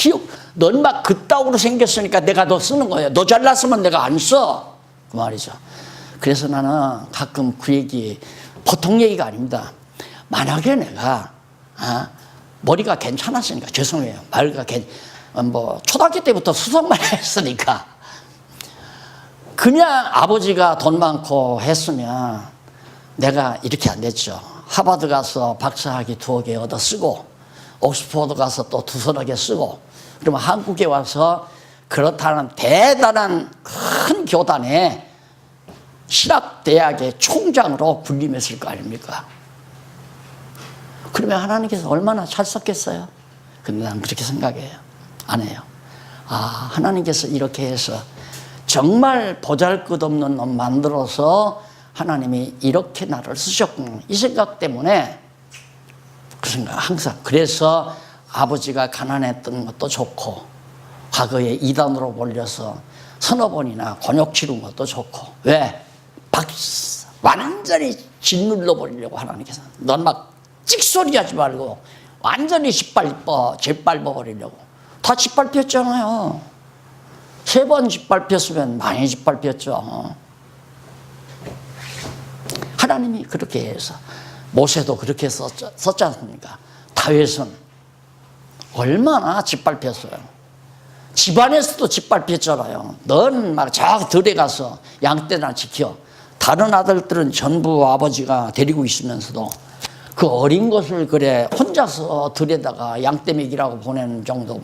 넌 막 그따구로 생겼으니까 내가 너 쓰는 거야. 너 잘났으면 내가 안 써. 그 말이죠. 그래서 나는 가끔 그 얘기 보통 얘기가 아닙니다. 만약에 내가 머리가 괜찮았으니까 죄송해요. 초등학교 때부터 수석만 했으니까 그냥 아버지가 돈 많고 했으면 내가 이렇게 안 됐죠. 하버드 가서 박사학위 2개 얻어 쓰고 옥스퍼드 가서 또 2서너 개 쓰고 그러면 한국에 와서 그렇다는 대단한 큰 교단에 신학대학의 총장으로 군림했을 거 아닙니까? 그러면 하나님께서 얼마나 잘 썼겠어요? 근데 난 그렇게 생각해요. 안 해요. 아, 하나님께서 이렇게 해서 정말 보잘것없는 놈 만들어서 하나님이 이렇게 나를 쓰셨구나. 이 생각 때문에 그 생각 항상. 그래서 아버지가 가난했던 것도 좋고 과거에 이단으로 몰려서 서너 번이나 곤욕 치른 것도 좋고. 왜? 완전히 짓눌러 버리려고 하나님께서. 넌 막 찍소리 하지 말고 완전히 짓밟아 버리려고. 다 짓밟혔잖아요. 3번 짓밟혔으면 많이 짓밟혔죠. 하나님이 그렇게 해서 모세도 그렇게 썼지 않습니까? 다윗은 얼마나 짓밟혔어요. 집안에서도 짓밟혔잖아요. 넌 막 저 들에 가서 양떼나 지켜. 다른 아들들은 전부 아버지가 데리고 있으면서도 그 어린 것을 그래 혼자서 들에다가 양떼 먹이라고 보내는 정도.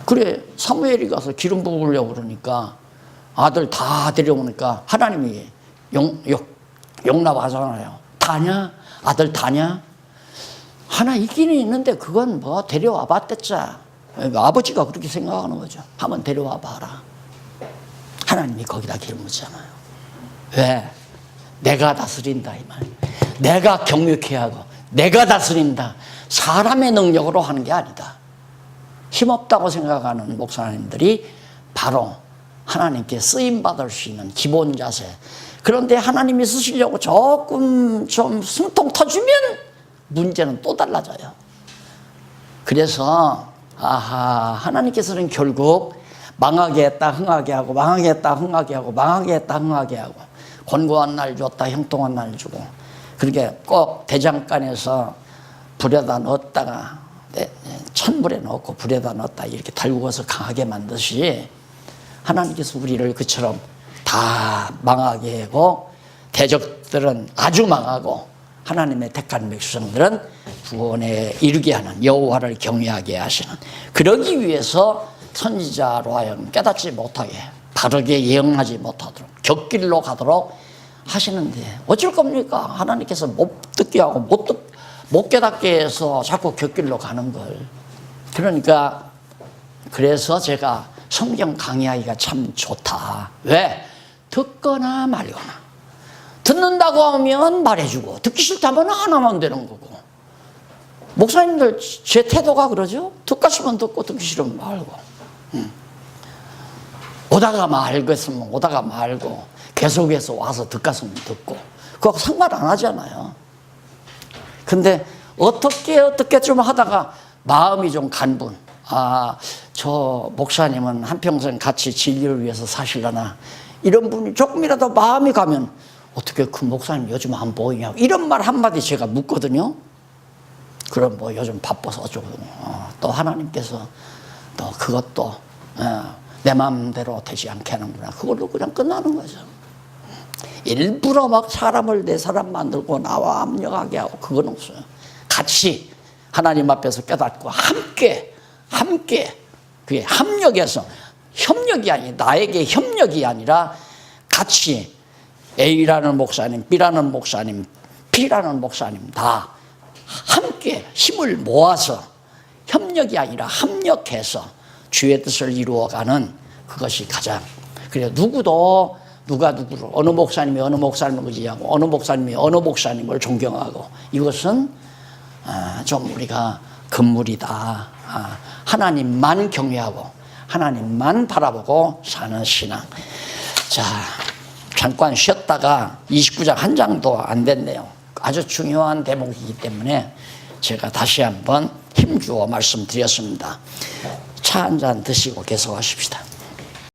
그래 사무엘이 가서 기름 부으려고 그러니까 아들 다 데려오니까 하나님이 용납하잖아요. 다냐? 아들 다냐? 하나 있기는 있는데 그건 뭐 데려와 봤댔자. 아버지가 그렇게 생각하는 거죠. 한번 데려와 봐라. 하나님이 거기다 기름 묻잖아요. 왜? 내가 다스린다 이 말. 내가 경육해 하고 내가 다스린다. 사람의 능력으로 하는 게 아니다. 힘없다고 생각하는 목사님들이 바로 하나님께 쓰임받을 수 있는 기본 자세. 그런데 하나님이 쓰시려고 조금 좀 숨통 터주면 문제는 또 달라져요. 그래서 하나님께서는 결국 망하게 했다 흥하게 하고 망하게 했다 흥하게 하고 망하게 했다 흥하게 하고 권고한 날 줬다 형통한 날 주고 그렇게 꼭 대장간에서 불에다 넣었다가 천물에 넣고 불에다 넣었다 이렇게 달구어서 강하게 만드시 하나님께서 우리를 그처럼 다 망하게 하고 대적들은 아주 망하고 하나님의 택한 백성들은 구원에 이르게 하는 여호와를 경외하게 하시는 그러기 위해서 선지자로 하여금 깨닫지 못하게 바르게 예언하지 못하도록 곁길로 가도록 하시는데 어쩔 겁니까? 하나님께서 못 듣게 하고 못 깨닫게 해서 자꾸 곁길로 가는 걸. 그러니까 그래서 제가 성경 강의하기가 참 좋다. 왜? 듣거나 말거나. 듣는다고 하면 말해주고 듣기 싫다면 안 하면 되는 거고. 목사님들 제 태도가 그러죠? 듣고 싶으면 듣고 듣기 싫으면 말고. 오다가 말겠으면 오다가 말고 계속해서 와서 듣겠으면 듣고 그거 상관 안 하잖아요. 근데 어떻게 좀 하다가 마음이 좀 간분. 저 목사님은 한평생 같이 진리를 위해서 사실라나 이런 분이 조금이라도 마음이 가면 어떻게 그 목사님 요즘 안 보이냐고 이런 말 한마디 제가 묻거든요. 그럼 뭐 요즘 바빠서 어쩌고 또 하나님께서 또 그것도 내 마음대로 되지 않게 하는구나. 그걸로 그냥 끝나는 거죠. 일부러 막 사람을 내 사람 만들고 나와 압력하게 하고 그건 없어요. 같이 하나님 앞에서 깨닫고 함께 그게 협력해서 협력이 아니 나에게 협력이 아니라 같이 A라는 목사님, B라는 목사님, P라는 목사님 다 함께 힘을 모아서 협력이 아니라 합력해서 주의 뜻을 이루어가는 그것이 가장 그래 누구도 누가 누구를 어느 목사님이 어느 목사님을 의지하고 어느 목사님이 어느 목사님을 존경하고 이것은 좀 우리가 금물이다. 하나님만 경외하고 하나님만 바라보고 사는 신앙. 자, 잠깐 쉬었다가 29장 한 장도 안 됐네요. 아주 중요한 대목이기 때문에 제가 다시 한번 힘주어 말씀드렸습니다. 차 한 잔 드시고 계속하십시다.